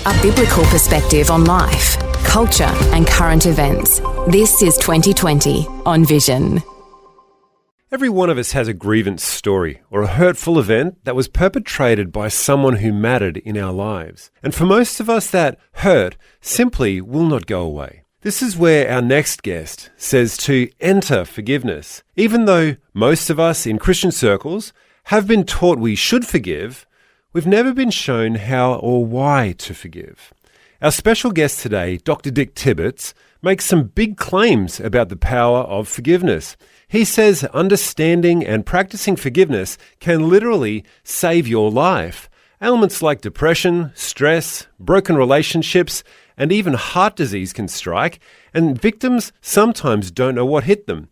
A biblical perspective on life, culture and current events. This is 2020 on Vision. Every one of us has a grievance story or a hurtful event that was perpetrated by someone who mattered in our lives. And for most of us, that hurt simply will not go away. This is where our next guest says to enter forgiveness. Even though most of us in Christian circles have been taught we should forgive, we've never been shown how or why to forgive. Our special guest today, Dr. Dick Tibbits, makes some big claims about the power of forgiveness. He says understanding and practicing forgiveness can literally save your life. Ailments like depression, stress, broken relationships, and even heart disease can strike, and victims sometimes don't know what hit them.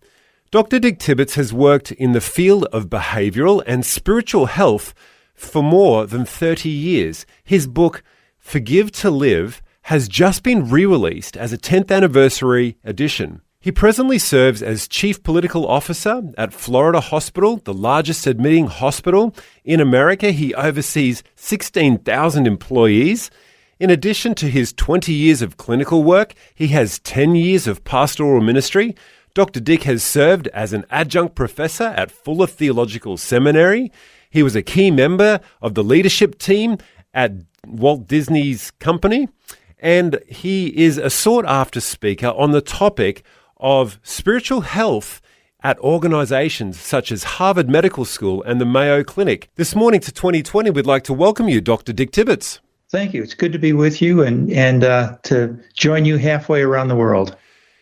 Dr. Dick Tibbits has worked in the field of behavioural and spiritual health for more than 30 years. His book, Forgive to Live, has just been re-released as a 10th anniversary edition. He presently serves as Chief Political Officer at Florida Hospital, the largest admitting hospital in America. He oversees 16,000 employees. In addition to his 20 years of clinical work, he has 10 years of pastoral ministry. Dr. Dick has served as an adjunct professor at Fuller Theological Seminary. He was a key member of the leadership team at Walt Disney's company, and he is a sought-after speaker on the topic of spiritual health at organizations such as Harvard Medical School and the Mayo Clinic. This morning to 2020, we'd like to welcome you, Dr. Dick Tibbits. Thank you. It's good to be with you and to join you halfway around the world.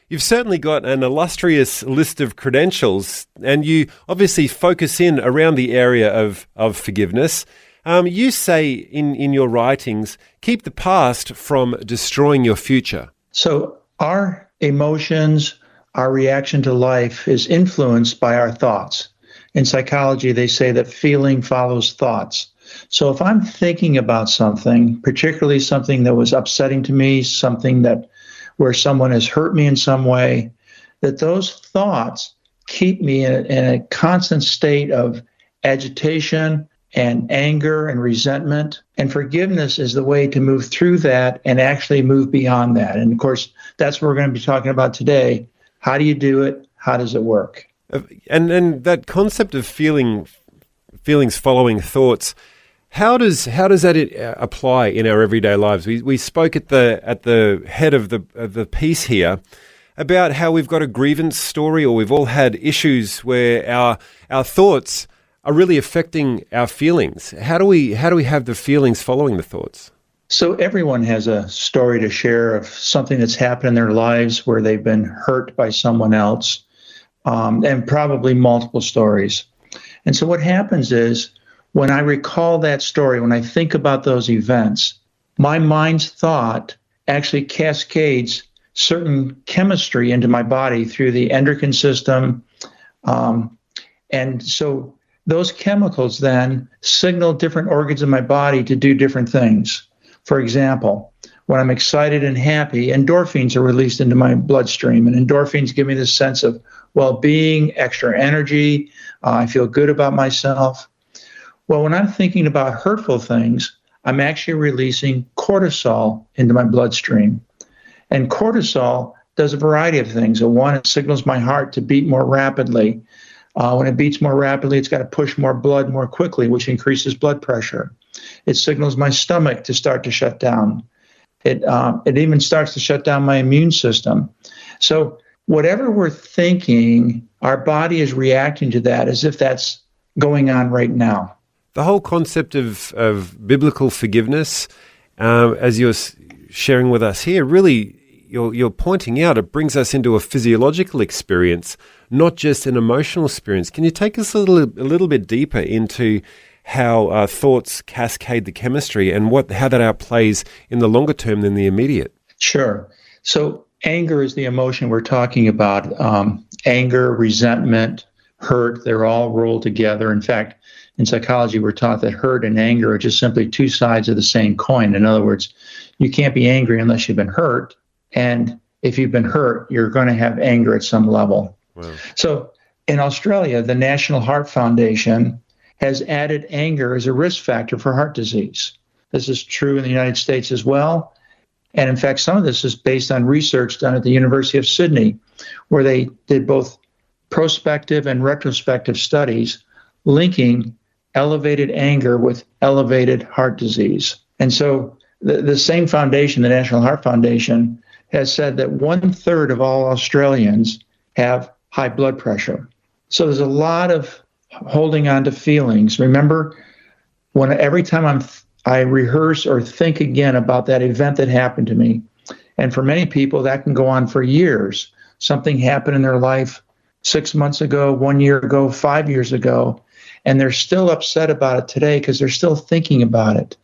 You've certainly got an illustrious list of credentials, and you obviously focus in around the area of forgiveness. You say in your writings, keep the past from destroying your future. So our emotions, our reaction to life is influenced by our thoughts. In psychology, they say that feeling follows thoughts. So if I'm thinking about something, particularly something that was upsetting to me, something that where someone has hurt me in some way, that those thoughts keep me in a constant state of agitation and anger and resentment. And forgiveness is the way to move through that and actually move beyond that. And of course, that's what we're going to be talking about today. How do you do it? How does it work? And that concept of feelings following thoughts, how does that apply in our everyday lives? We spoke at the head of the piece here about how we've got a grievance story, or we've all had issues where our thoughts are really affecting our feelings. How do we have the feelings following the thoughts? So everyone has a story to share of something that's happened in their lives where they've been hurt by someone else, and probably multiple stories. And so what happens is, when I recall that story, when I think about those events, my mind's thought actually cascades certain chemistry into my body through the endocrine system. And so those chemicals then signal different organs in my body to do different things. For example, when I'm excited and happy, endorphins are released into my bloodstream, and endorphins give me this sense of well-being, extra energy. I feel good about myself. Well, when I'm thinking about hurtful things, I'm actually releasing cortisol into my bloodstream. And cortisol does a variety of things. One, it signals my heart to beat more rapidly. When it beats more rapidly, it's got to push more blood more quickly, which increases blood pressure. It signals my stomach to start to shut down. It even starts to shut down my immune system. So whatever we're thinking, our body is reacting to that as if that's going on right now. The whole concept of biblical forgiveness, as you're sharing with us here, really you're pointing out it brings us into a physiological experience, not just an emotional experience. Can you take us a little bit deeper into how thoughts cascade the chemistry and how that outplays in the longer term than the immediate? Sure. So anger is the emotion we're talking about. Anger, resentment, hurt, they're all rolled together. In fact, in psychology, we're taught that hurt and anger are just simply two sides of the same coin. In other words, you can't be angry unless you've been hurt. And if you've been hurt, you're going to have anger at some level. Wow. So in Australia, the National Heart Foundation has added anger as a risk factor for heart disease. This is true in the United States as well. And in fact, some of this is based on research done at the University of Sydney, where they did both prospective and retrospective studies linking elevated anger with elevated heart disease. And so the same foundation, the National Heart Foundation, has said that 1/3 of all Australians have high blood pressure. So there's a lot of holding on to feelings. Remember, every time I rehearse or think again about that event that happened to me, and for many people that can go on for years. Something happened in their life 6 months ago, 1 year ago, 5 years ago, and they're still upset about it today because they're still thinking about it.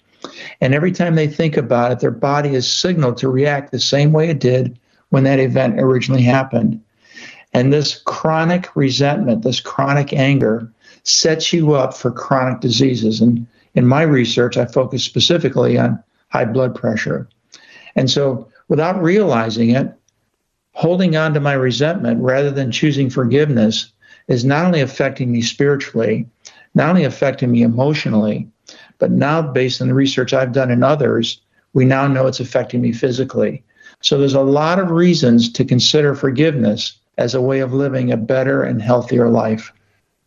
And every time they think about it, their body is signaled to react the same way it did when that event originally happened. And this chronic resentment, this chronic anger, sets you up for chronic diseases. And in my research, I focus specifically on high blood pressure. And so without realizing it, holding on to my resentment rather than choosing forgiveness is not only affecting me spiritually, not only affecting me emotionally, but now based on the research I've done in others, we now know it's affecting me physically. So there's a lot of reasons to consider forgiveness as a way of living a better and healthier life.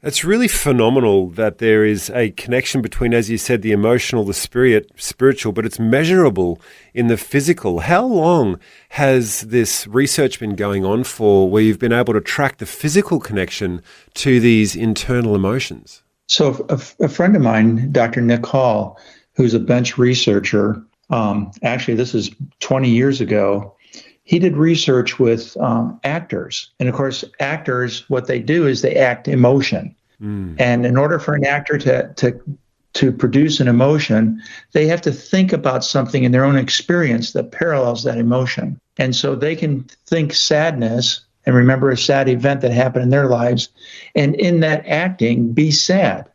It's really phenomenal that there is a connection between, as you said, the emotional, the spiritual, but it's measurable in the physical. How long has this research been going on for, where you've been able to track the physical connection to these internal emotions? So a friend of mine, Dr. Nick Hall, who's a bench researcher, actually this is 20 years ago, he did research with actors. And of course, actors, what they do is they act emotion. And in order for an actor to produce an emotion, they have to think about something in their own experience that parallels that emotion. And so they can think sadness and remember a sad event that happened in their lives. And in that acting, be sad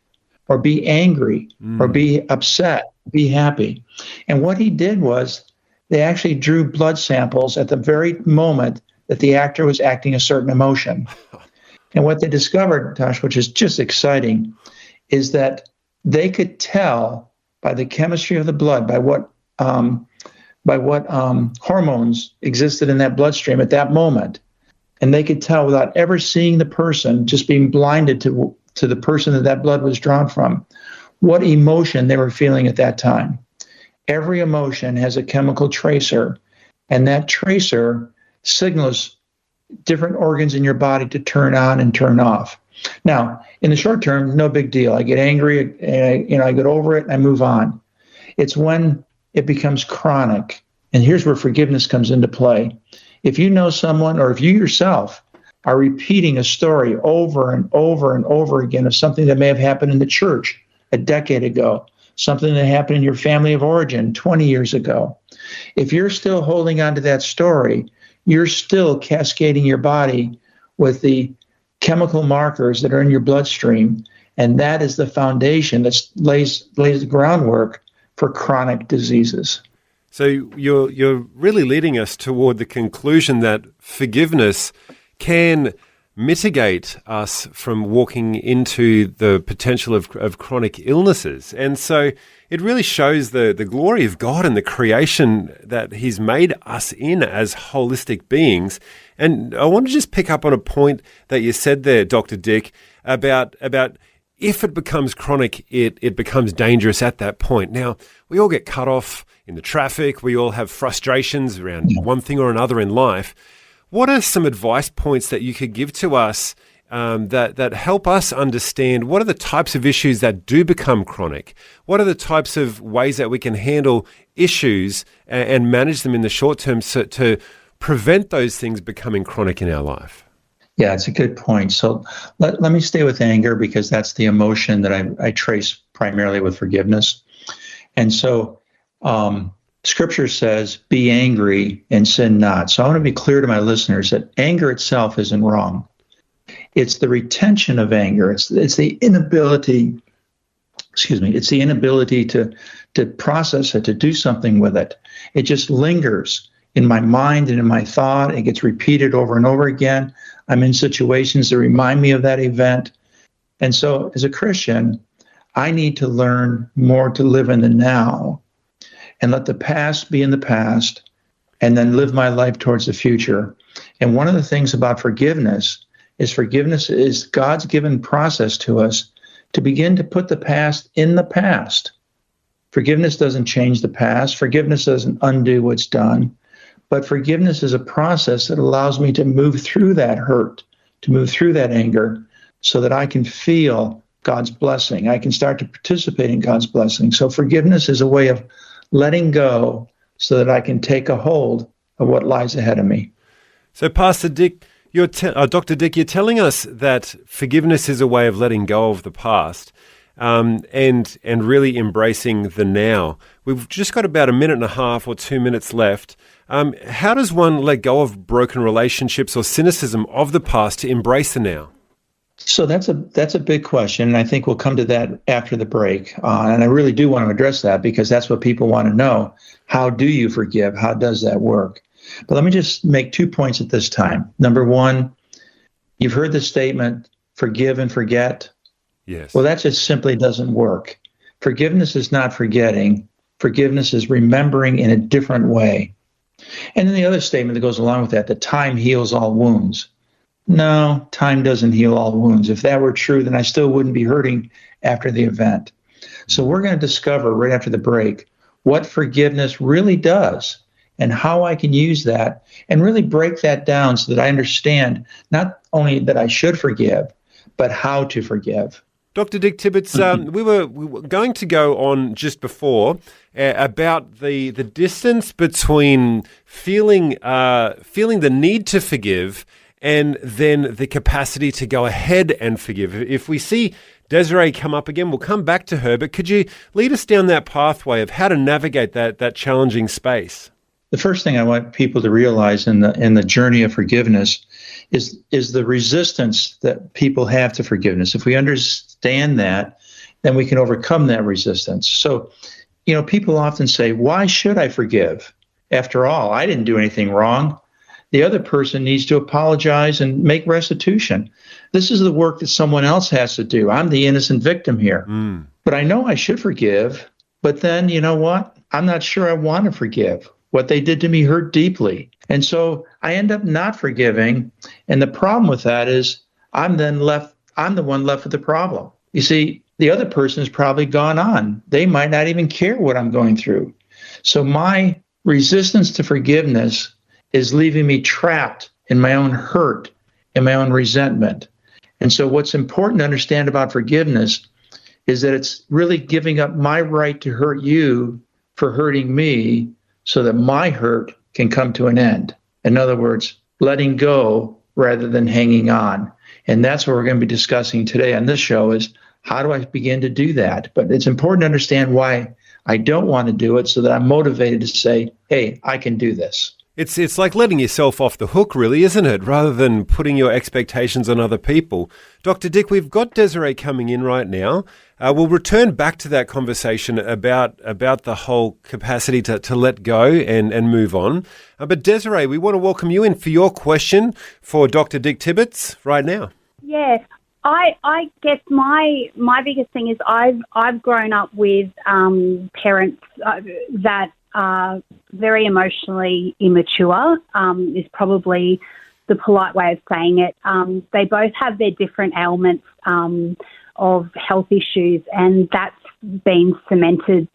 or be angry or be upset, be happy. And what he did was, they actually drew blood samples at the very moment that the actor was acting a certain emotion. And what they discovered, Tosh, which is just exciting, is that they could tell by the chemistry of the blood, by what hormones existed in that bloodstream at that moment. And they could tell without ever seeing the person, just being blinded to the person that blood was drawn from, what emotion they were feeling at that time. Every emotion has a chemical tracer, and that tracer signals different organs in your body to turn on and turn off. Now, in the short term, no big deal. I get angry, I get over it, and I move on. It's when it becomes chronic, and here's where forgiveness comes into play. If you know someone, or if you yourself are repeating a story over and over and over again of something that may have happened in the church a decade ago, something that happened in your family of origin 20 years ago. If you're still holding on to that story, you're still cascading your body with the chemical markers that are in your bloodstream, and that is the foundation that lays the groundwork for chronic diseases. So you're really leading us toward the conclusion that forgiveness can mitigate us from walking into the potential of chronic illnesses. And so it really shows the glory of God and the creation that He's made us in as holistic beings. And I want to just pick up on a point that you said there, Dr. Dick, about if it becomes chronic, it becomes dangerous at that point. Now, we all get cut off in the traffic. We all have frustrations around one thing or another in life. What are some advice points that you could give to us that help us understand what are the types of issues that do become chronic? What are the types of ways that we can handle issues and manage them in the short term to prevent those things becoming chronic in our life? Yeah, it's a good point. So let me stay with anger, because that's the emotion that I trace primarily with forgiveness. And so Scripture says, be angry and sin not. So I want to be clear to my listeners that anger itself isn't wrong. It's the retention of anger. It's the inability, it's the inability to process it, to do something with it. It just lingers in my mind and in my thought. It gets repeated over and over again. I'm in situations that remind me of that event. And so as a Christian, I need to learn more to live in the now and let the past be in the past and then live my life towards the future. And one of the things about forgiveness is God's given process to us to begin to put the past in the past. Forgiveness doesn't change the past. Forgiveness doesn't undo what's done. But forgiveness is a process that allows me to move through that hurt, to move through that anger, so that I can feel God's blessing. I can start to participate in God's blessing. So forgiveness is a way of letting go so that I can take a hold of what lies ahead of me. So, Pastor Dick, Dr. Dick, you're telling us that forgiveness is a way of letting go of the past and really embracing the now. We've just got about a minute and a half or 2 minutes left. How does one let go of broken relationships or cynicism of the past to embrace the now? So that's a big question, and I think we'll come to that after the break. And I really do want to address that because that's what people want to know. How do you forgive? How does that work? But let me just make 2 points at this time. Number one, you've heard the statement, forgive and forget. Yes. Well, that just simply doesn't work. Forgiveness is not forgetting. Forgiveness is remembering in a different way. And then the other statement that goes along with that time heals all wounds. No, time doesn't heal all wounds. If that were true, then I still wouldn't be hurting after the event. So we're going to discover right after the break what forgiveness really does and how I can use that and really break that down so that I understand not only that I should forgive, but how to forgive. Dr. Dick Tibbits, we were going to go on just before about the distance between feeling the need to forgive and then the capacity to go ahead and forgive. If we see Desiree come up again, we'll come back to her, but could you lead us down that pathway of how to navigate that challenging space? The first thing I want people to realize in the journey of forgiveness is the resistance that people have to forgiveness. If we understand that, then we can overcome that resistance. So, people often say, why should I forgive? After all, I didn't do anything wrong. The other person needs to apologize and make restitution. This is the work that someone else has to do. I'm the innocent victim here. But I know I should forgive. But then, you know what? I'm not sure I want to forgive. What they did to me hurt deeply. And so I end up not forgiving. And the problem with that is I'm the one left with the problem. You see, the other person has probably gone on. They might not even care what I'm going through. So my resistance to forgiveness is leaving me trapped in my own hurt, in my own resentment. And so what's important to understand about forgiveness is that it's really giving up my right to hurt you for hurting me so that my hurt can come to an end. In other words, letting go rather than hanging on. And that's what we're going to be discussing today on this show is how do I begin to do that? But it's important to understand why I don't want to do it so that I'm motivated to say, hey, I can do this. It's like letting yourself off the hook, really, isn't it? Rather than putting your expectations on other people. Dr. Dick, we've got Desiree coming in right now. We'll return back to that conversation about the whole capacity to let go and move on. But Desiree, we want to welcome you in for your question for Dr. Dick Tibbits right now. Yeah, I guess my biggest thing is I've grown up with parents that are very emotionally immature, is probably the polite way of saying it. They both have their different ailments of health issues, and that's been cemented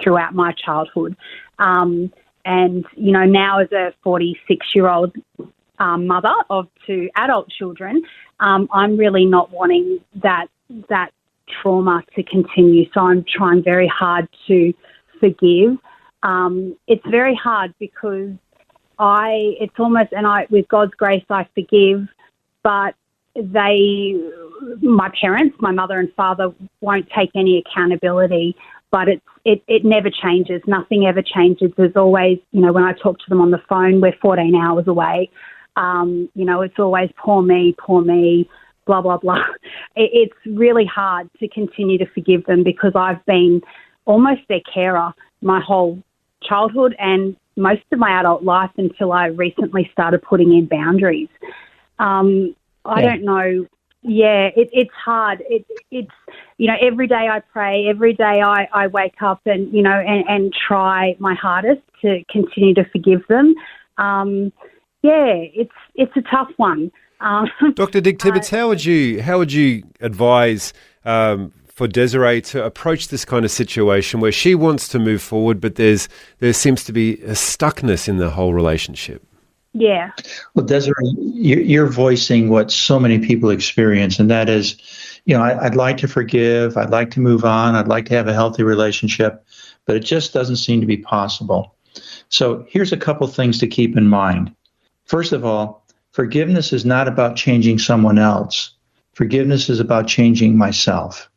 throughout my childhood. And, now as a 46-year-old mother of 2 adult children, I'm really not wanting that trauma to continue. So I'm trying very hard to forgive. It's very hard because with God's grace, I forgive, but my parents, my mother and father, won't take any accountability, but it never changes. Nothing ever changes. There's always, when I talk to them on the phone, we're 14 hours away. It's always poor me, blah, blah, blah. It's really hard to continue to forgive them because I've been almost their carer my whole childhood and most of my adult life until I recently started putting in boundaries. I don't know. Yeah, it's hard. every day I pray, every day I wake up and try my hardest to continue to forgive them. It's a tough one. Dr. Dick Tibbits, how would you advise for Desiree to approach this kind of situation where she wants to move forward, but there seems to be a stuckness in the whole relationship? Yeah. Well, Desiree, you're voicing what so many people experience, and that is, I'd like to forgive, I'd like to move on, I'd like to have a healthy relationship, but it just doesn't seem to be possible. So here's a couple things to keep in mind. First of all, forgiveness is not about changing someone else. Forgiveness is about changing myself.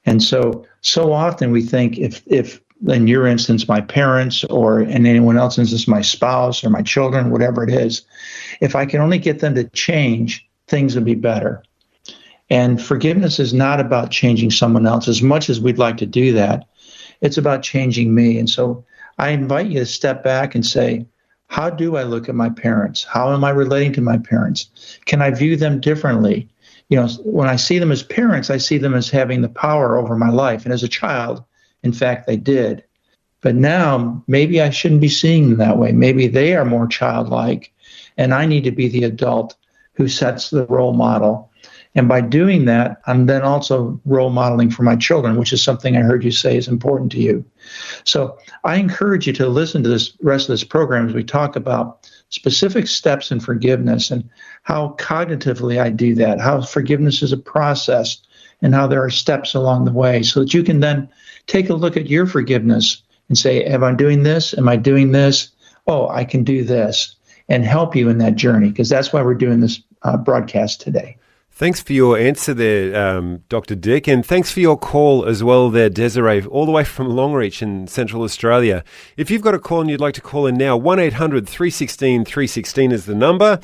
And so often we think if in your instance, my parents, or in anyone else's instance, my spouse or my children, whatever it is, if I can only get them to change, things will be better. And forgiveness is not about changing someone else as much as we'd like to do that. It's about changing me. And so I invite you to step back and say, how do I look at my parents? How am I relating to my parents? Can I view them differently? When I see them as parents, I see them as having the power over my life. And as a child, in fact, they did. But now maybe I shouldn't be seeing them that way. Maybe they are more childlike, and I need to be the adult who sets the role model. And by doing that, I'm then also role modeling for my children, which is something I heard you say is important to you. So I encourage you to listen to this rest of this program as we talk about specific steps in forgiveness and how cognitively I do that, how forgiveness is a process, and how there are steps along the way so that you can then take a look at your forgiveness and say, am I doing this? Am I doing this? Oh, I can do this, and help you in that journey, because that's why we're doing this broadcast today. Thanks for your answer there, Dr. Dick, and thanks for your call as well there, Desiree, all the way from Longreach in Central Australia. If you've got a call and you'd like to call in now, 1-800-316 316 is the number.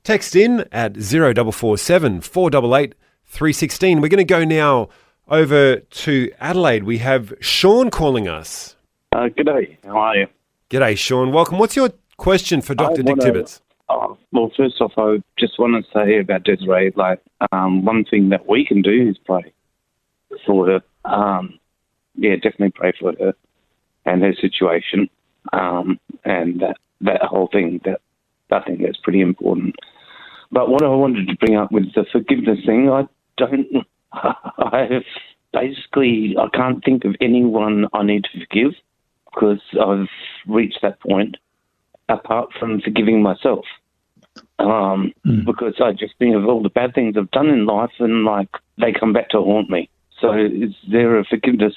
Text in at 0447 488 316. We're going to go now over to Adelaide. We have Sean calling us. G'day, how are you? G'day, Sean. Welcome. What's your question for Dr. Dick Tibbits? Well, first off, I just want to say about Desiree, one thing that we can do is pray for her. Definitely pray for her and her situation, and that whole thing. That I think that's pretty important. But what I wanted to bring up with the forgiveness thing, I can't think of anyone I need to forgive, because I've reached that point, apart from forgiving myself. Because I just think of all the bad things I've done in life, and they come back to haunt me. So is there a forgiveness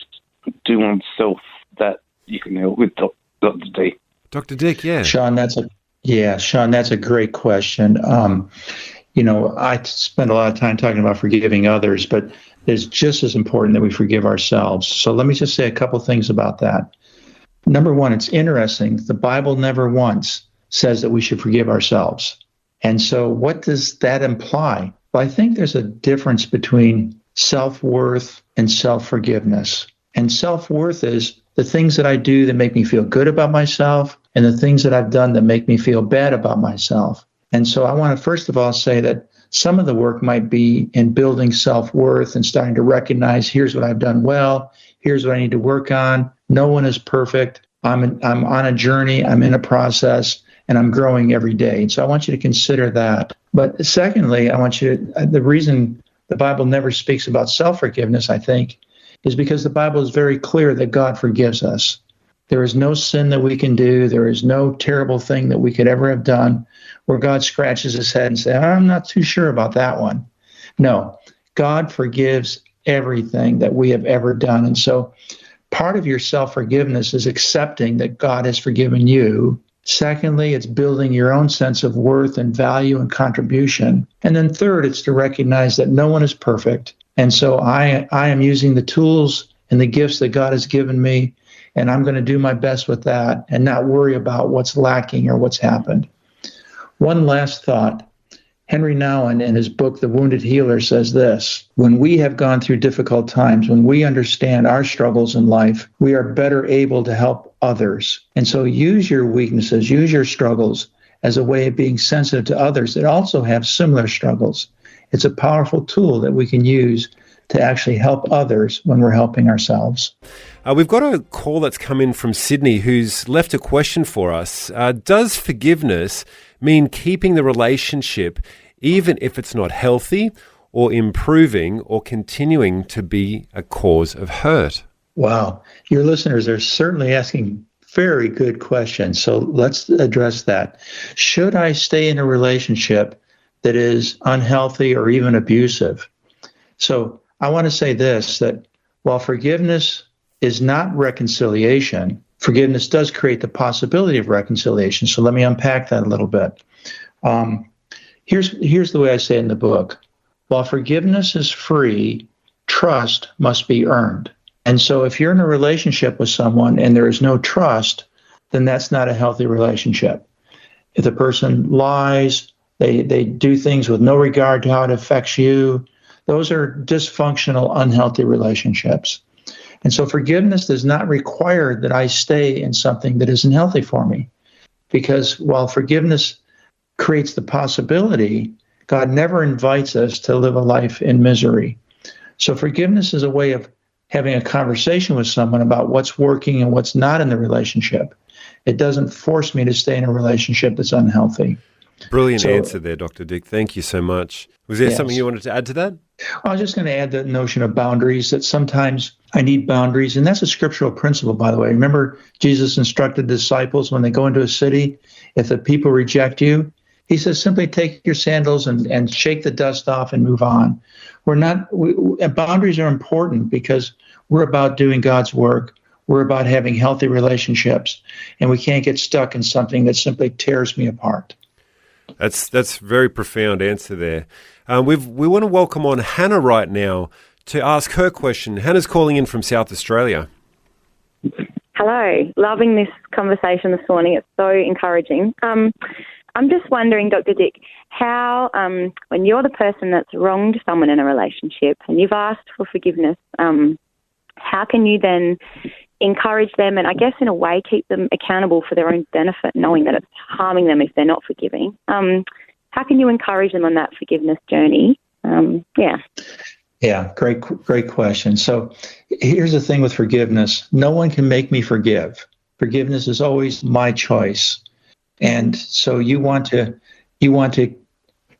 to oneself that you can help with, Dr. D? Dr. Dick, yeah. Sean, that's a great question. I spend a lot of time talking about forgiving others, but it's just as important that we forgive ourselves. So let me just say a couple things about that. Number one, it's interesting. The Bible never once says that we should forgive ourselves. And so what does that imply? Well, I think there's a difference between self-worth and self-forgiveness. And self-worth is the things that I do that make me feel good about myself, and the things that I've done that make me feel bad about myself. And so I want to first of all say that some of the work might be in building self-worth and starting to recognize, here's what I've done well, here's what I need to work on. No one is perfect. I'm on a journey, I'm in a process, and I'm growing every day. And so I want you to consider that. But secondly, the reason the Bible never speaks about self-forgiveness, I think, is because the Bible is very clear that God forgives us. There is no sin that we can do. There is no terrible thing that we could ever have done where God scratches his head and says, I'm not too sure about that one. No, God forgives everything that we have ever done. And so part of your self-forgiveness is accepting that God has forgiven you. Secondly, it's building your own sense of worth and value and contribution. And then third, it's to recognize that no one is perfect. And so I am using the tools and the gifts that God has given me, and I'm going to do my best with that and not worry about what's lacking or what's happened. One last thought. Henry Nouwen, in his book, The Wounded Healer, says this: when we have gone through difficult times, when we understand our struggles in life, we are better able to help others. And so use your weaknesses, use your struggles as a way of being sensitive to others that also have similar struggles. It's a powerful tool that we can use to actually help others when we're helping ourselves. We've got a call that's come in from Sydney who's left a question for us. Does forgiveness mean keeping the relationship even if it's not healthy, or improving or continuing to be a cause of hurt? Wow. Your listeners are certainly asking very good questions. So let's address that. Should I stay in a relationship that is unhealthy or even abusive? So I want to say this, that while forgiveness is not reconciliation, forgiveness does create the possibility of reconciliation. So let me unpack that a little bit. Here's the way I say it in the book. While forgiveness is free, trust must be earned. And so if you're in a relationship with someone and there is no trust, then that's not a healthy relationship. If the person lies, they do things with no regard to how it affects you, those are dysfunctional, unhealthy relationships. And so forgiveness does not require that I stay in something that isn't healthy for me. Because while forgiveness creates the possibility, God never invites us to live a life in misery. So forgiveness is a way of having a conversation with someone about what's working and what's not in the relationship. It doesn't force me to stay in a relationship that's unhealthy. Brilliant answer there, Dr. Dick. Thank you so much. Was there something you wanted to add to that? I was just going to add the notion of boundaries, that sometimes I need boundaries. And that's a scriptural principle, by the way. Remember, Jesus instructed disciples when they go into a city, if the people reject you, he says, simply take your sandals and shake the dust off and move on. Boundaries are important because we're about doing God's work. We're about having healthy relationships, and we can't get stuck in something that simply tears me apart. That's very profound answer there. We want to welcome on Hannah right now to ask her question. Hannah's calling in from South Australia. Hello. Loving this conversation this morning. It's so encouraging. I'm just wondering, Dr. Dick, how, when you're the person that's wronged someone in a relationship and you've asked for forgiveness, how can you then encourage them and, I guess, in a way, keep them accountable for their own benefit, knowing that it's harming them if they're not forgiving? How can you encourage them on that forgiveness journey? Yeah, great question. So here's the thing with forgiveness. No one can make me forgive. Forgiveness is always my choice. And so you want to,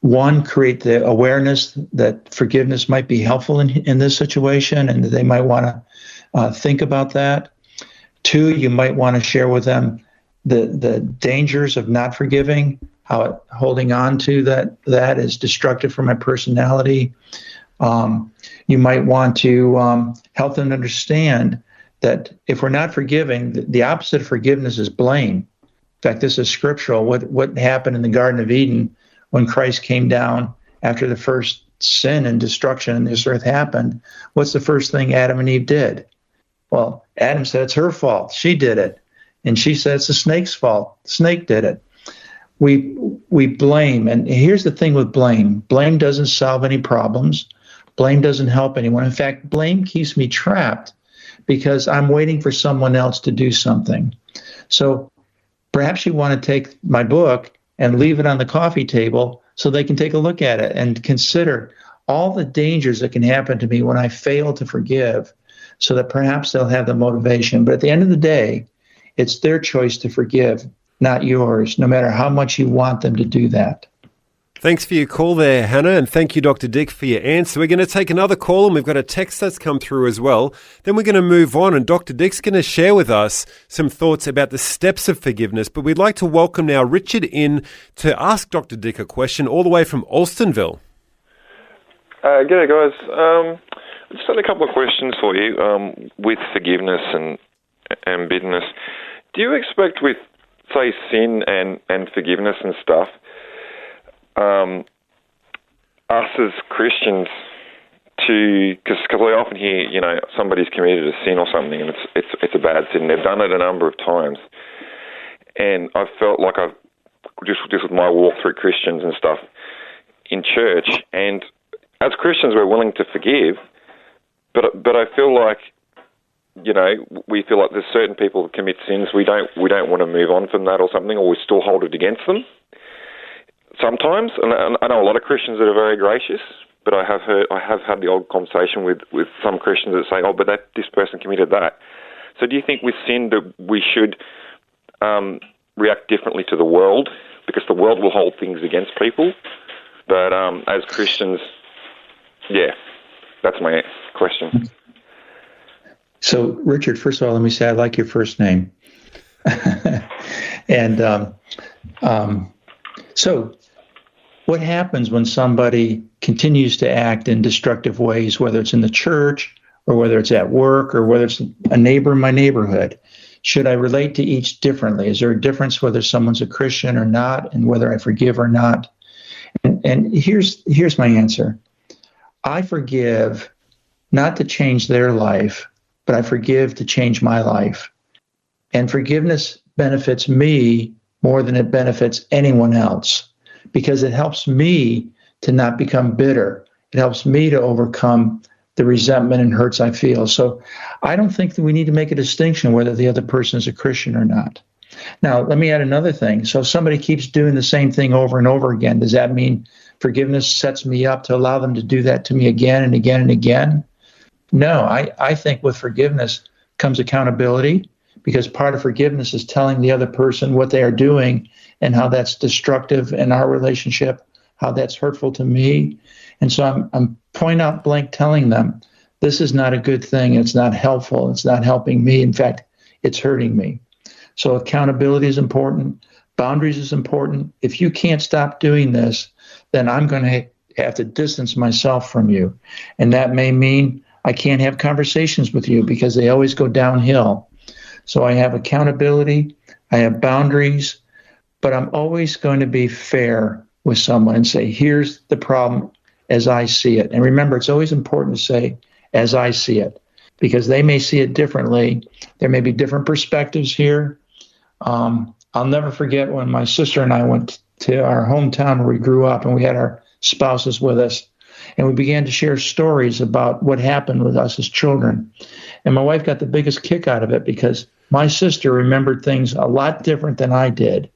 one, create the awareness that forgiveness might be helpful in this situation and that they might want to think about that. Two, you might want to share with them the dangers of not forgiving, how holding on to that is destructive for my personality. You might want to help them understand that if we're not forgiving, the opposite of forgiveness is blame. In fact, this is scriptural. What happened in the Garden of Eden when Christ came down after the first sin and destruction in this earth happened? What's the first thing Adam and Eve did? Well, Adam said it's her fault. She did it. And she said it's the snake's fault. The snake did it. We blame. And here's the thing with blame. Blame doesn't solve any problems. Blame doesn't help anyone. In fact, blame keeps me trapped because I'm waiting for someone else to do something. So perhaps you want to take my book and leave it on the coffee table so they can take a look at it and consider all the dangers that can happen to me when I fail to forgive, so that perhaps they'll have the motivation. But at the end of the day, it's their choice to forgive, not yours, no matter how much you want them to do that. Thanks for your call there, Hannah, and thank you, Dr. Dick, for your answer. We're going to take another call, and we've got a text that's come through as well. Then we're going to move on, and Dr. Dick's going to share with us some thoughts about the steps of forgiveness. But we'd like to welcome now Richard in to ask Dr. Dick a question all the way from Alstonville. G'day, guys. I just had a couple of questions for you with forgiveness and bitterness. Do you expect with, say, sin and forgiveness and stuff, us as Christians because I often hear, somebody's committed a sin or something and it's a bad sin. They've done it a number of times. And I've felt like I've, just with my walk through Christians and stuff in church, and as Christians we're willing to forgive, but I feel like, we feel like there's certain people who commit sins, we don't want to move on from that or something, or we still hold it against them. Sometimes, and I know a lot of Christians that are very gracious, but I have had the old conversation with some Christians that say, but this person committed that. So do you think with sin that we should react differently to the world, because the world will hold things against people? But as Christians, that's my question. So, Richard, first of all, let me say I like your first name. And so what happens when somebody continues to act in destructive ways, whether it's in the church or whether it's at work or whether it's a neighbor in my neighborhood? Should I relate to each differently? Is there a difference whether someone's a Christian or not, and whether I forgive or not? And here's my answer. I forgive not to change their life, but I forgive to change my life. And forgiveness benefits me more than it benefits anyone else, because it helps me to not become bitter. It helps me to overcome the resentment and hurts I feel. So I don't think that we need to make a distinction whether the other person is a Christian or not. Now, let me add another thing. So if somebody keeps doing the same thing over and over again, does that mean forgiveness sets me up to allow them to do that to me again and again and again? No, I think with forgiveness comes accountability, because part of forgiveness is telling the other person what they are doing and how that's destructive in our relationship, how that's hurtful to me. And so I'm point out blank telling them, this is not a good thing. It's not helpful. It's not helping me. In fact, it's hurting me. So accountability is important. Boundaries is important. If you can't stop doing this, then I'm going to have to distance myself from you. And that may mean I can't have conversations with you because they always go downhill. So I have accountability, I have boundaries, but I'm always going to be fair with someone and say, here's the problem as I see it. And remember, it's always important to say, as I see it, because they may see it differently. There may be different perspectives here. I'll never forget when my sister and I went to our hometown where we grew up, and we had our spouses with us, and we began to share stories about what happened with us as children. And my wife got the biggest kick out of it because my sister remembered things a lot different than I did,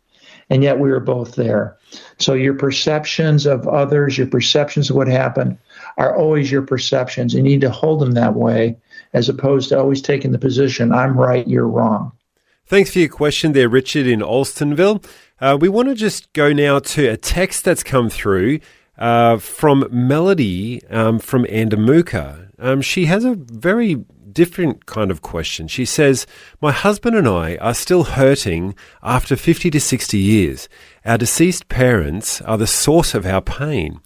and yet we were both there. So your perceptions of others, your perceptions of what happened are always your perceptions. You need to hold them that way, as opposed to always taking the position, I'm right, you're wrong. Thanks for your question there, Richard in Alstonville. We want to just go now to a text that's come through from Melody from Andamuka. She has a very different kind of question. She says, my husband and I are still hurting after 50 to 60 years. Our deceased parents are the source of our pain.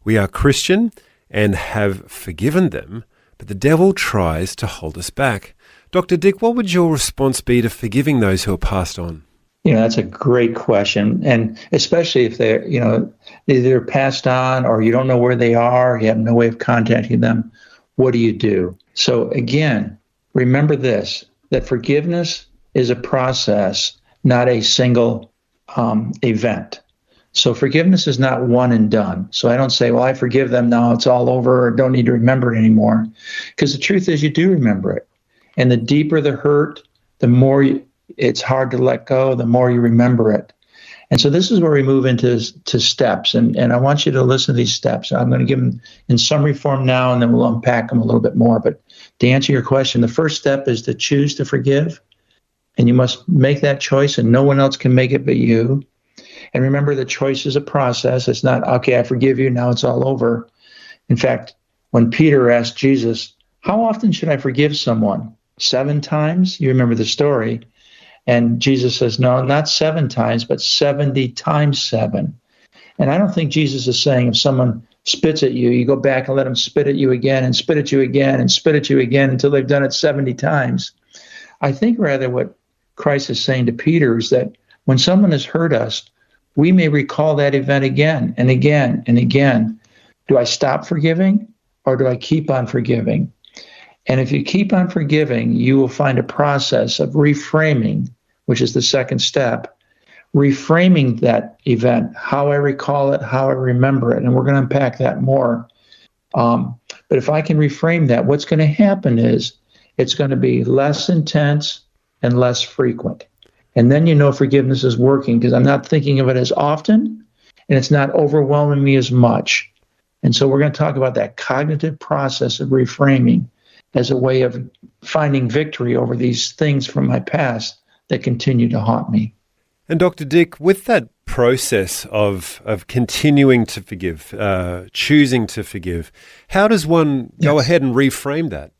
We are Christian and have forgiven them, but the devil tries to hold us back. Dr. Dick, what would your response be to forgiving those who are passed on? That's a great question. And especially if they're, either passed on or you don't know where they are, you have no way of contacting them, what do you do? So again, remember this, that forgiveness is a process, not a single event. So forgiveness is not one and done. So I don't say, well, I forgive them now, it's all over, or don't need to remember it anymore. Because the truth is you do remember it. And the deeper the hurt, the more it's hard to let go, the more you remember it. And so this is where we move into steps. And I want you to listen to these steps. I'm going to give them in summary form now, and then we'll unpack them a little bit more. But to answer your question, the first step is to choose to forgive. And you must make that choice, and no one else can make it but you. And remember, the choice is a process. It's not, okay, I forgive you, now it's all over. In fact, when Peter asked Jesus, how often should I forgive someone? 7 times? You remember the story. And Jesus says, no, not 7 times, but 70 times 7. And I don't think Jesus is saying if someone spits at you, you go back and let them spit at you again and spit at you again and spit at you again until they've done it 70 times. I think rather what Christ is saying to Peter is that when someone has hurt us, we may recall that event again and again and again. Do I stop forgiving or do I keep on forgiving? And if you keep on forgiving, you will find a process of reframing, which is the second step, reframing that event, how I recall it, how I remember it. And we're going to unpack that more. But if I can reframe that, what's going to happen is it's going to be less intense and less frequent. And then you know forgiveness is working because I'm not thinking of it as often and it's not overwhelming me as much. And so we're going to talk about that cognitive process of reframing as a way of finding victory over these things from my past that continue to haunt me. And Dr. Dick, with that process of continuing to forgive, choosing to forgive, how does one go ahead and reframe that?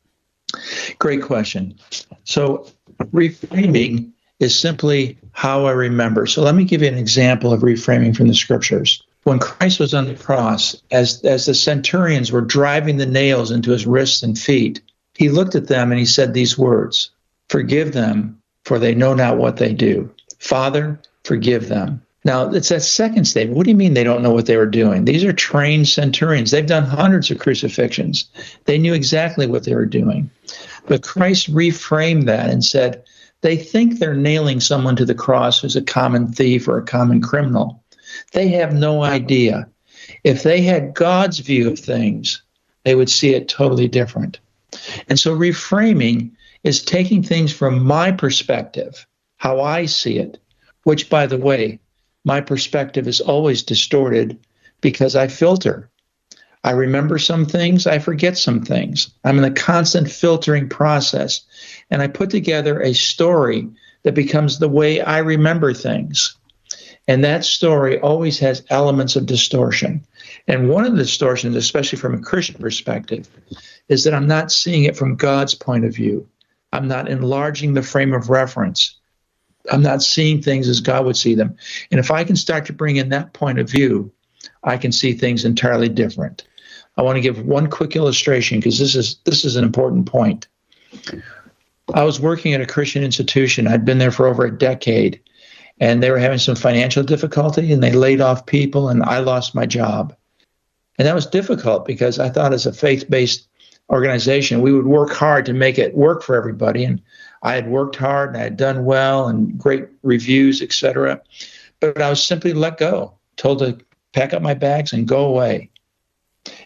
Great question. So reframing is simply how I remember. So let me give you an example of reframing from the scriptures. When Christ was on the cross, as the centurions were driving the nails into his wrists and feet, he looked at them and he said these words, "Forgive them, for they know not what they do. Father, forgive them." Now, it's that second statement. What do you mean they don't know what they were doing? These are trained centurions. They've done hundreds of crucifixions. They knew exactly what they were doing. But Christ reframed that and said, they think they're nailing someone to the cross who's a common thief or a common criminal. They have no idea. If they had God's view of things, they would see it totally different. And so reframing is taking things from my perspective, how I see it, which, by the way, my perspective is always distorted because I filter. I remember some things, I forget some things. I'm in a constant filtering process, and I put together a story that becomes the way I remember things. And that story always has elements of distortion. And one of the distortions, especially from a Christian perspective, is that I'm not seeing it from God's point of view. I'm not enlarging the frame of reference. I'm not seeing things as God would see them. And if I can start to bring in that point of view, I can see things entirely different. I want to give one quick illustration because this is an important point. I was working at a Christian institution. I'd been there for over a decade, and they were having some financial difficulty, and they laid off people, and I lost my job. And that was difficult because I thought as a faith-based organization, we would work hard to make it work for everybody. And I had worked hard and I had done well and great reviews, etc. But I was simply let go, told to pack up my bags and go away.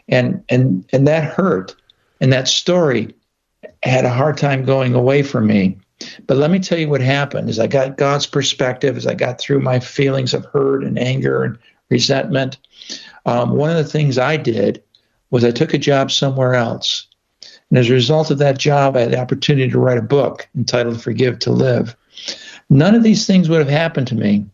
And that hurt. And that story had a hard time going away from me. But let me tell you what happened is I got God's perspective as I got through my feelings of hurt and anger and resentment. One of the things I did was I took a job somewhere else. And as a result of that job, I had the opportunity to write a book entitled Forgive to Live. None of these things would have happened to me.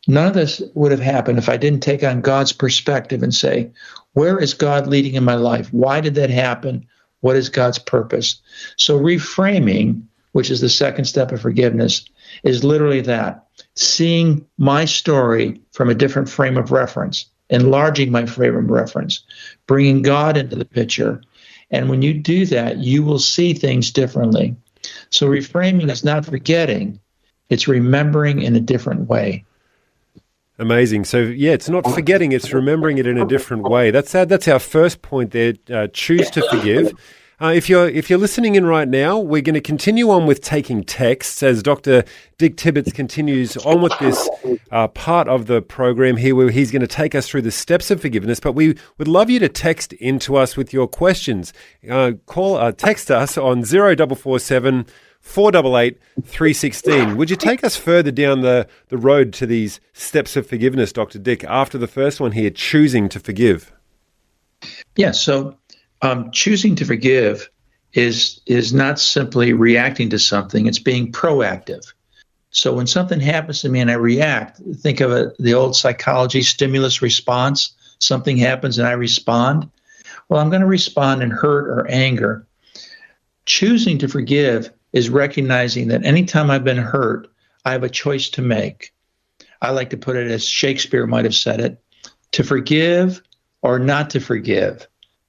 None of this would have happened if I didn't take on God's perspective and say, where is God leading in my life? Why did that happen? What is God's purpose? So reframing, which is the second step of forgiveness, is literally that, seeing my story from a different frame of reference, enlarging my frame of reference, bringing God into the picture. And when you do that, you will see things differently. So reframing is not forgetting, it's remembering in a different way. Amazing. So, yeah, it's not forgetting, it's remembering it in a different way. That's our first point there, choose to forgive. If you're listening in right now, we're going to continue on with taking texts as Dr. Dick Tibbits continues on with this part of the program here where he's going to take us through the steps of forgiveness. But we would love you to text into us with your questions. Text us on 0447 488 316. Would you take us further down the road to these steps of forgiveness, Dr. Dick, after the first one here, choosing to forgive? Yes, so choosing to forgive is not simply reacting to something, it's being proactive. So when something happens to me and I react, think of the old psychology stimulus response. Something happens and I respond. Well, I'm going to respond in hurt or anger. Choosing to forgive is recognizing that anytime I've been hurt, I have a choice to make. I like to put it as Shakespeare might have said it, to forgive or not to forgive.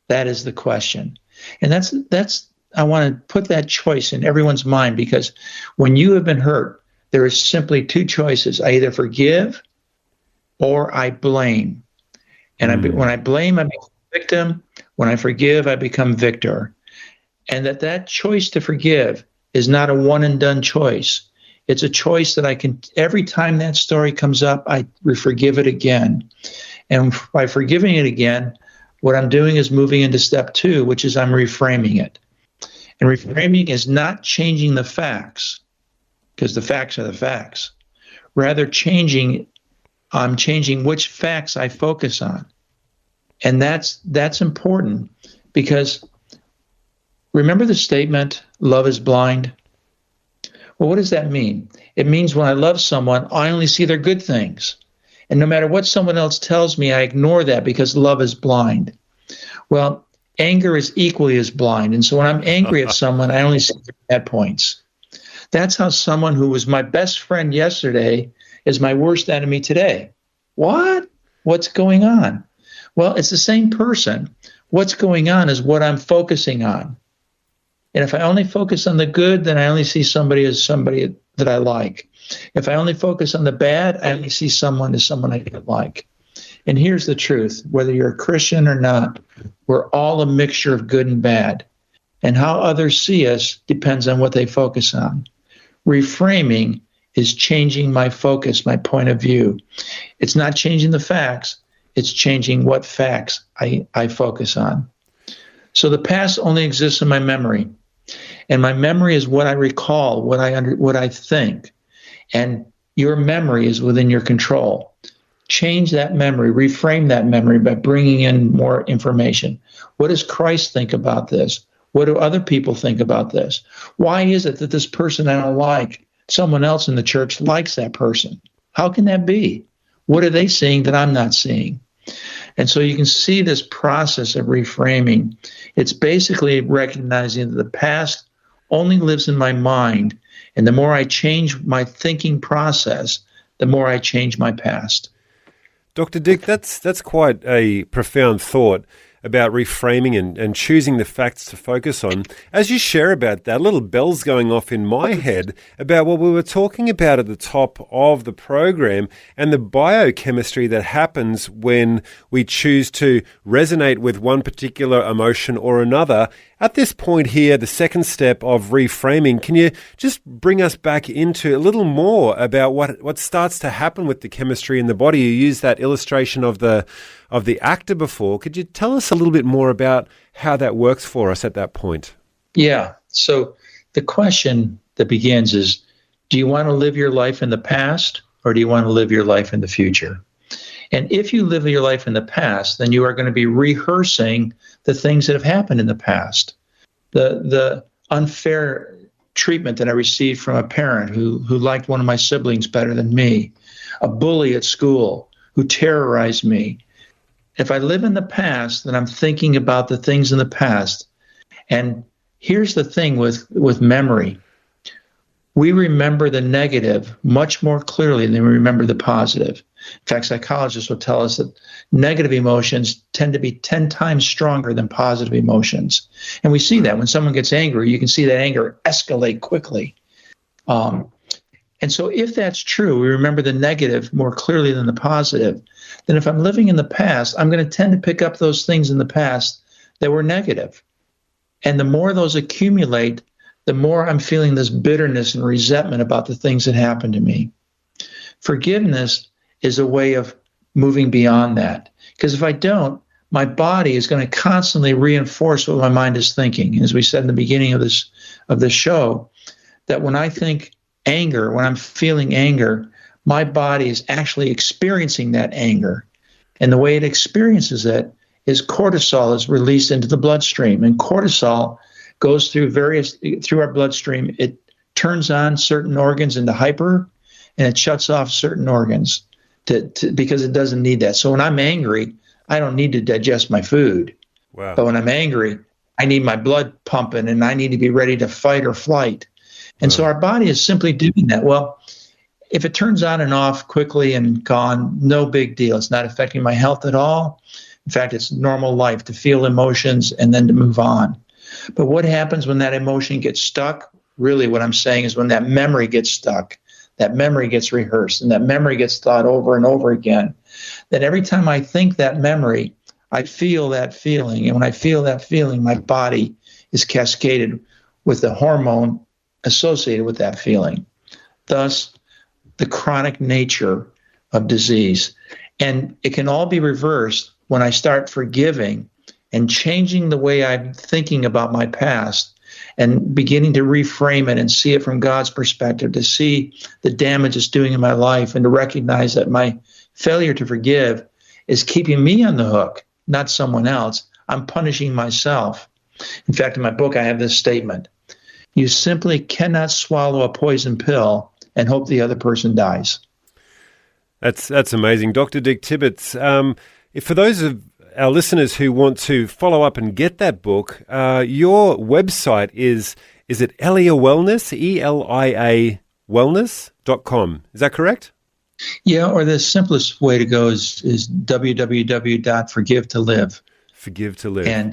That is the question. And that's I want to put that choice in everyone's mind, because when you have been hurt, there is simply two choices. I either forgive or I blame. And when I blame, I become victim. When I forgive, I become victor. And that choice to forgive is not a one and done choice. It's a choice that I can, every time that story comes up, I forgive it again. And by forgiving it again, what I'm doing is moving into step 2, which is I'm reframing it. And reframing is not changing the facts, because the facts are the facts. Rather, I'm changing which facts I focus on. And that's important, because remember the statement, love is blind? Well, what does that mean? It means when I love someone, I only see their good things. And no matter what someone else tells me, I ignore that because love is blind. Well, anger is equally as blind. And so when I'm angry at someone, I only see their bad points. That's how someone who was my best friend yesterday is my worst enemy today. What? What's going on? Well, it's the same person. What's going on is what I'm focusing on. And if I only focus on the good, then I only see somebody as somebody that I like. If I only focus on the bad, I only see someone as someone I don't like. And here's the truth. Whether you're a Christian or not, we're all a mixture of good and bad. And how others see us depends on what they focus on. Reframing is changing my focus, my point of view. It's not changing the facts. It's changing what facts I focus on. So the past only exists in my memory. And my memory is what I recall, what I think. And your memory is within your control. Change that memory, reframe that memory by bringing in more information. What does Christ think about this? What do other people think about this? Why is it that this person I don't like, someone else in the church likes that person? How can that be? What are they seeing that I'm not seeing? And so you can see this process of reframing. It's basically recognizing that the past only lives in my mind. And the more I change my thinking process, the more I change my past. Dr. Dick, that's quite a profound thought about reframing and choosing the facts to focus on. As you share about that, little bells going off in my head about what we were talking about at the top of the program and the biochemistry that happens when we choose to resonate with one particular emotion or another. At this point here, the second step of reframing, can you just bring us back into a little more about what starts to happen with the chemistry in the body? You used that illustration of the actor before. Could you tell us a little bit more about how that works for us at that point? Yeah. So the question that begins is, do you want to live your life in the past, or do you want to live your life in the future? And if you live your life in the past, then you are going to be rehearsing the things that have happened in the past. The unfair treatment that I received from a parent who liked one of my siblings better than me, a bully at school who terrorized me. If I live in the past, then I'm thinking about the things in the past. And here's the thing with memory. We remember the negative much more clearly than we remember the positive. In fact, psychologists will tell us that negative emotions tend to be 10 times stronger than positive emotions. And we see that when someone gets angry, you can see that anger escalate quickly. And so if that's true, we remember the negative more clearly than the positive, then if I'm living in the past, I'm going to tend to pick up those things in the past that were negative. And the more those accumulate, the more I'm feeling this bitterness and resentment about the things that happened to me. Forgiveness is a way of moving beyond that. Because if I don't, my body is going to constantly reinforce what my mind is thinking. As we said in the beginning of this show, that when I think anger, when I'm feeling anger, my body is actually experiencing that anger. And the way it experiences it is cortisol is released into the bloodstream. And cortisol goes through our bloodstream. It turns on certain organs into hyper, and it shuts off certain organs because it doesn't need that. So when I'm angry, I don't need to digest my food. Wow. But when I'm angry, I need my blood pumping, and I need to be ready to fight or flight. And so our body is simply doing that. Well, if it turns on and off quickly and gone, no big deal. It's not affecting my health at all. In fact, it's normal life to feel emotions and then to move on. But what happens when that emotion gets stuck? Really, what I'm saying is when that memory gets stuck, that memory gets rehearsed, and that memory gets thought over and over again, then every time I think that memory, I feel that feeling. And when I feel that feeling, my body is cascaded with the hormone associated with that feeling. Thus, the chronic nature of disease. And it can all be reversed when I start forgiving and changing the way I'm thinking about my past and beginning to reframe it and see it from God's perspective, to see the damage it's doing in my life and to recognize that my failure to forgive is keeping me on the hook not someone else. I'm punishing myself. In fact, in my book, I have this statement. You simply cannot swallow a poison pill and hope the other person dies. That's amazing. Dr. Dick Tibbits, for those of our listeners who want to follow up and get that book, your website is it Elia Wellness, ELIA wellness.com. Is that correct? Yeah, or the simplest way to go is www.forgivetolive. Forgive to Live. And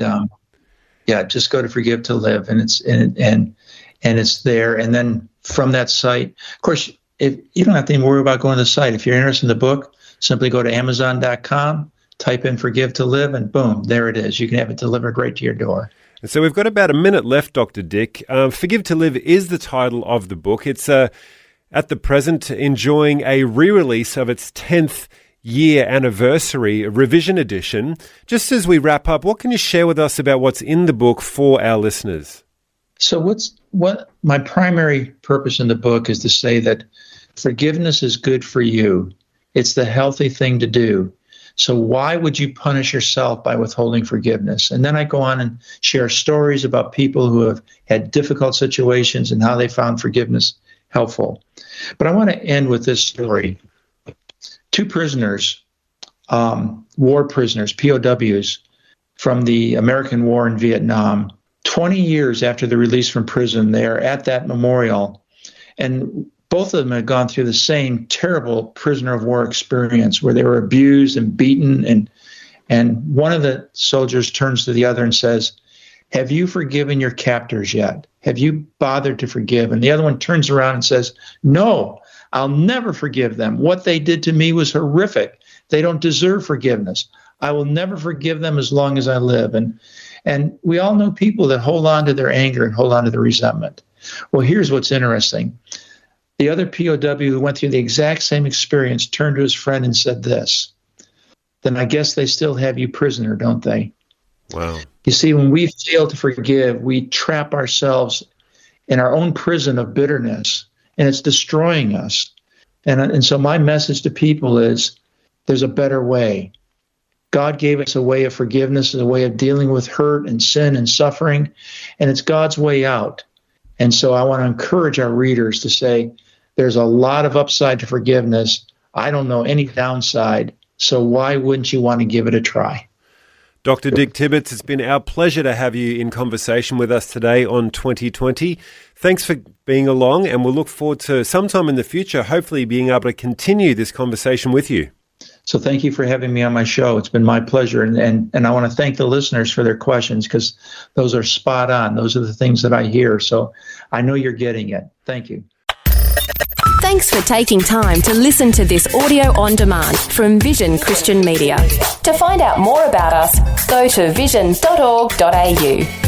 just go to Forgive to Live, and it's there. And then from that site, of course, if you don't have to even worry about going to the site. If you're interested in the book, simply go to Amazon.com, type in Forgive to Live, and boom, there it is. You can have it delivered right to your door. And so we've got about a minute left, Dr. Dick. Forgive to Live is the title of the book. It's at the present enjoying a re-release of its 10th year anniversary revision edition. Just as we wrap up, what can you share with us about what's in the book for our listeners? So what my primary purpose in the book is to say that forgiveness is good for you. It's the healthy thing to do. So why would you punish yourself by withholding forgiveness? And then I go on and share stories about people who have had difficult situations and how they found forgiveness helpful. But I want to end with this story. 2 prisoners, war prisoners, POWs, from the American War in Vietnam, 20 years after the release from prison, they are at that memorial, and both of them had gone through the same terrible prisoner of war experience where they were abused and beaten, and one of the soldiers turns to the other and says, "Have you forgiven your captors yet? Have you bothered to forgive?" And the other one turns around and says, "No, I'll never forgive them. What they did to me was horrific. They don't deserve forgiveness. I will never forgive them as long as I live." And we all know people that hold on to their anger and hold on to their resentment. Well, here's what's interesting. The other POW who went through the exact same experience turned to his friend and said this, "Then I guess they still have you prisoner, don't they?" Wow. You see, when we fail to forgive, we trap ourselves in our own prison of bitterness, and it's destroying us. And so my message to people is there's a better way. God gave us a way of forgiveness, a way of dealing with hurt and sin and suffering, and it's God's way out. And so I want to encourage our readers to say, there's a lot of upside to forgiveness. I don't know any downside, so why wouldn't you want to give it a try? Dr. Dick Tibbits, it's been our pleasure to have you in conversation with us today on 2020. Thanks for being along, and we'll look forward to sometime in the future, hopefully being able to continue this conversation with you. So thank you for having me on my show. It's been my pleasure. And I want to thank the listeners for their questions, because those are spot on. Those are the things that I hear. So I know you're getting it. Thank you. Thanks for taking time to listen to this audio on demand from Vision Christian Media. To find out more about us, go to vision.org.au.